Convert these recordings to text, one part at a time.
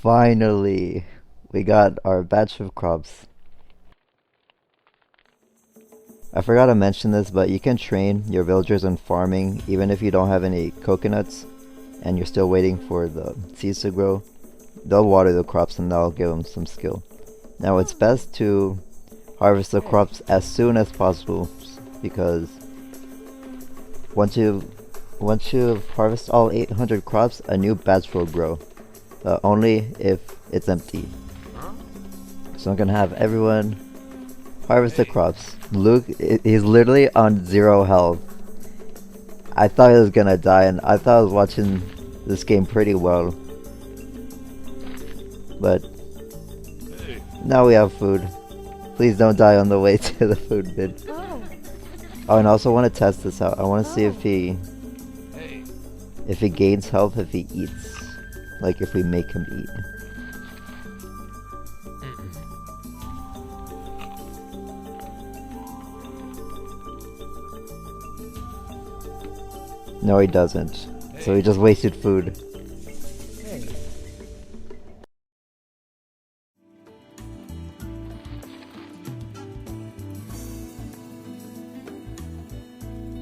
Finally, we got our batch of crops. I forgot to mention this, but you can train your villagers in farming even if you don't have any coconuts and you're still waiting for the seeds to grow. They'll water the crops and that'll give them some skill. Now it's best to harvest the crops as soon as possible because once you harvest all 800 crops, a new batch will grow. Only if it's empty. So I'm gonna have everyone harvest the crops. Luke, he's literally on 0 health. I thought he was gonna die, and I thought I was watching this game pretty well. But now we have food. Please don't die on the way to the food bin. Oh, and I also want to test this out. I want to see if he gains health if he eats. Like if we make him eat. No, he doesn't. So he just wasted food.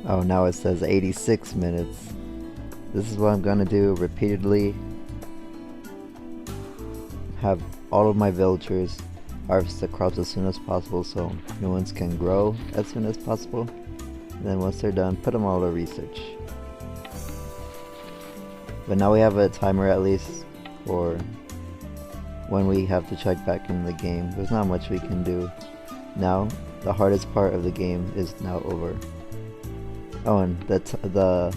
Oh, now it says 86 minutes. This is what I'm gonna do repeatedly. Have all of my villagers harvest the crops as soon as possible so new ones can grow as soon as possible. And then once they're done, put them all to research. But now we have a timer at least for when we have to check back in the game. There's not much we can do. Now, the hardest part of the game is now over. Oh, and not the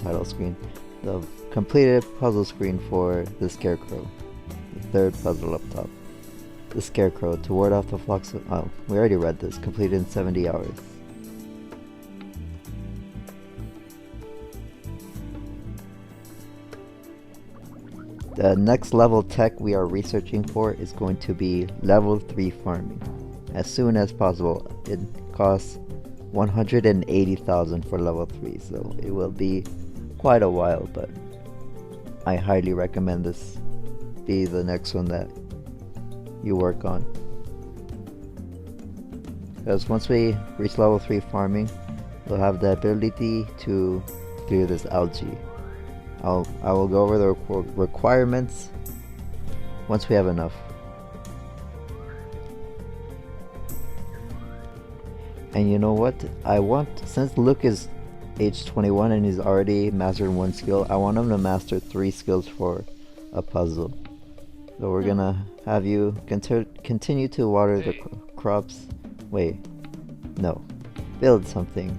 title screen, the completed puzzle screen for the scarecrow. The third puzzle up top. The scarecrow to ward off the flocks of... Oh, we already read this. Completed in 70 hours. The next level tech we are researching for is going to be level 3 farming. As soon as possible. It costs 180,000 for level 3, so it will be quite a while, but I highly recommend this be the next one that you work on. Because once we reach level 3 farming, we'll have the ability to do this algae. I will go over the requirements once we have enough. And you know what? Since Luke is age 21 and he's already mastered 1 skill, I want him to master 3 skills for a puzzle. So we're gonna have you continue to water the crops. Wait, no. Build something.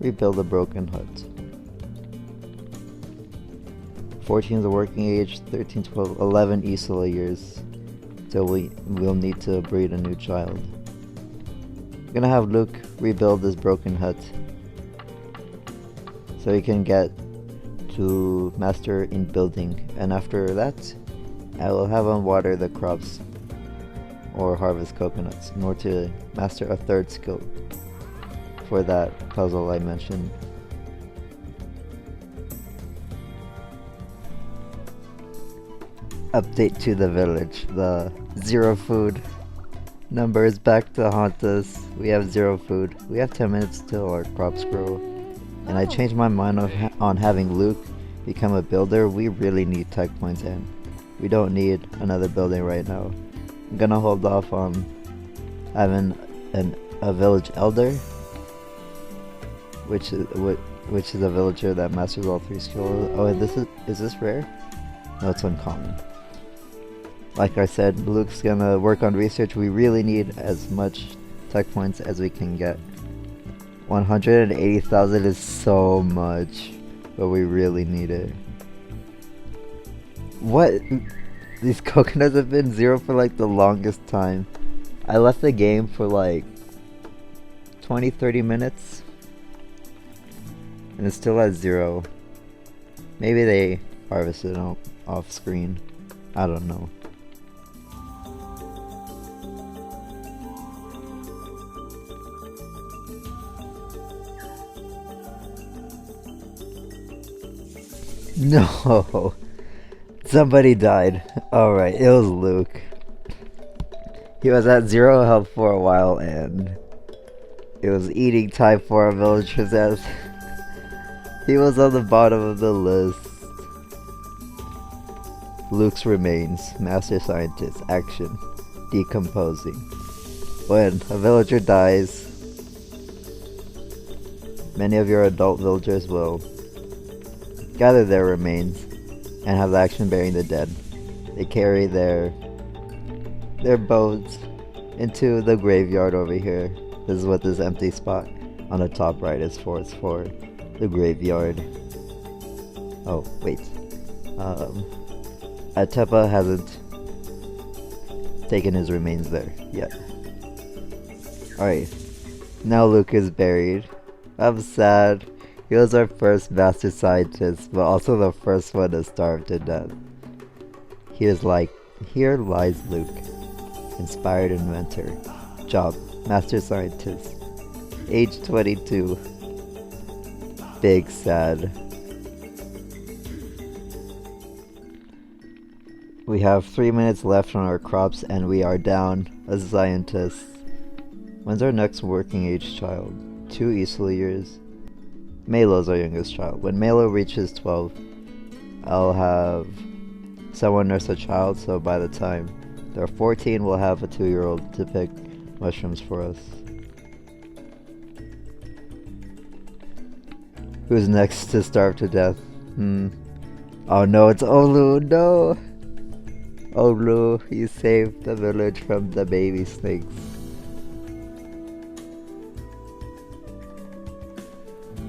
Rebuild a broken hut. 14 is the working age, 13, 12, 11 Isola years. So we'll need to breed a new child. I'm gonna have Luke rebuild this broken hut so he can get to master in building, and after that I will have him water the crops or harvest coconuts in order to master a 3rd skill for that puzzle I mentioned. Update to the village. The 0 food number is back to haunt us. We have 0 food. We have 10 minutes till our crops grow. And I changed my mind on having Luke become a builder. We really need tech points and we don't need another building right now. I'm gonna hold off on having a village elder, which is a villager that masters all 3 skills. Oh, and is this rare? No, it's uncommon. Like I said, Luke's gonna work on research. We really need as much tech points as we can get. 180,000 is so much, but we really need it. What? These coconuts have been 0 for like the longest time. I left the game for like 20-30 minutes and it's still at 0. Maybe they harvested it off screen. I don't know. No, Somebody died. Alright, it was Luke. He was at 0 health for a while and it was eating time for our villagers as he was on the bottom of the list. Luke's remains, Master Scientist, action, decomposing. When a villager dies, many of your adult villagers will gather their remains and have the action burying the dead. They carry their bones into the graveyard over here. This is what this empty spot on the top right is for. It's for the graveyard. Oh, wait. Atepa hasn't taken his remains there yet. Alright, now Luke is buried. I'm sad. He was our first master scientist, but also the first one to starve to death. Here lies Luke, inspired inventor, job, master scientist, age 22, big sad. We have 3 minutes left on our crops and we are down a scientist. When's our next working age child? 2 easily years. Melo's our youngest child. When Melo reaches 12, I'll have someone nurse a child, so by the time they're 14, we'll have a 2-year-old to pick mushrooms for us. Who's next to starve to death? Oh no, it's Olu, no! Olu, you saved the village from the baby snakes.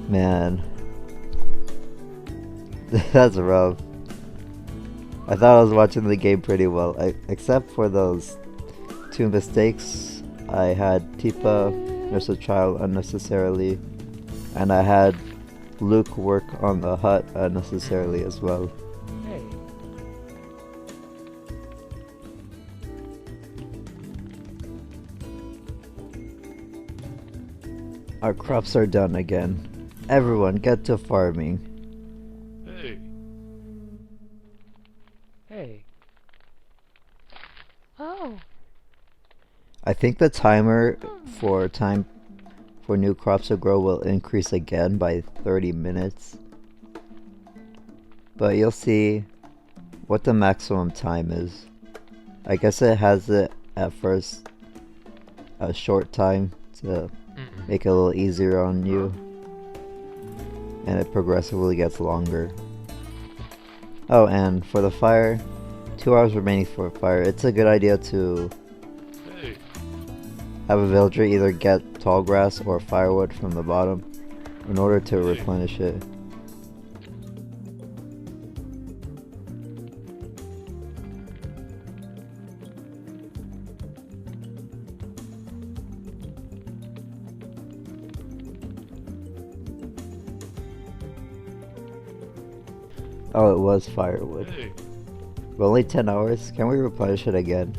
Man, that's rough. I thought I was watching the game pretty well, except for those 2 mistakes. I had Tifa nurse a child unnecessarily, and I had Luke work on the hut unnecessarily as well. Hey. Our crops are done again. Everyone get to farming. Hey. Hey. Oh. I think the timer for new crops to grow will increase again by 30 minutes. But you'll see what the maximum time is. I guess it has it at first a short time to make it a little easier on you. And it progressively gets longer. Oh, and for the fire, 2 hours remaining for fire. It's a good idea to have a villager either get tall grass or firewood from the bottom in order to replenish it. Oh, it was firewood. But only 10 hours? Can we replenish it again?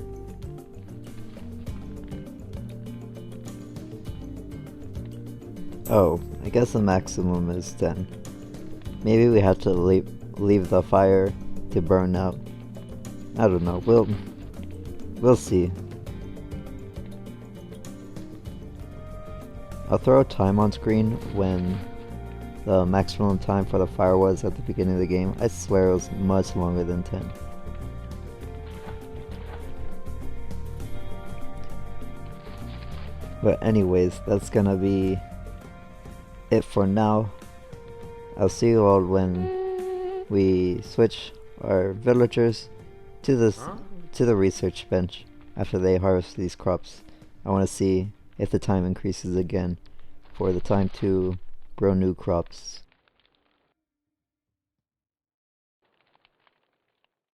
Oh, I guess the maximum is 10. Maybe we have to leave the fire to burn out. I don't know. We'll see. I'll throw a time on screen when the maximum time for the fire was at the beginning of the game. I swear it was much longer than 10. But anyways, that's gonna be it for now. I'll see you all when we switch our villagers to the research bench after they harvest these crops. I want to see if the time increases again for the time to grow new crops.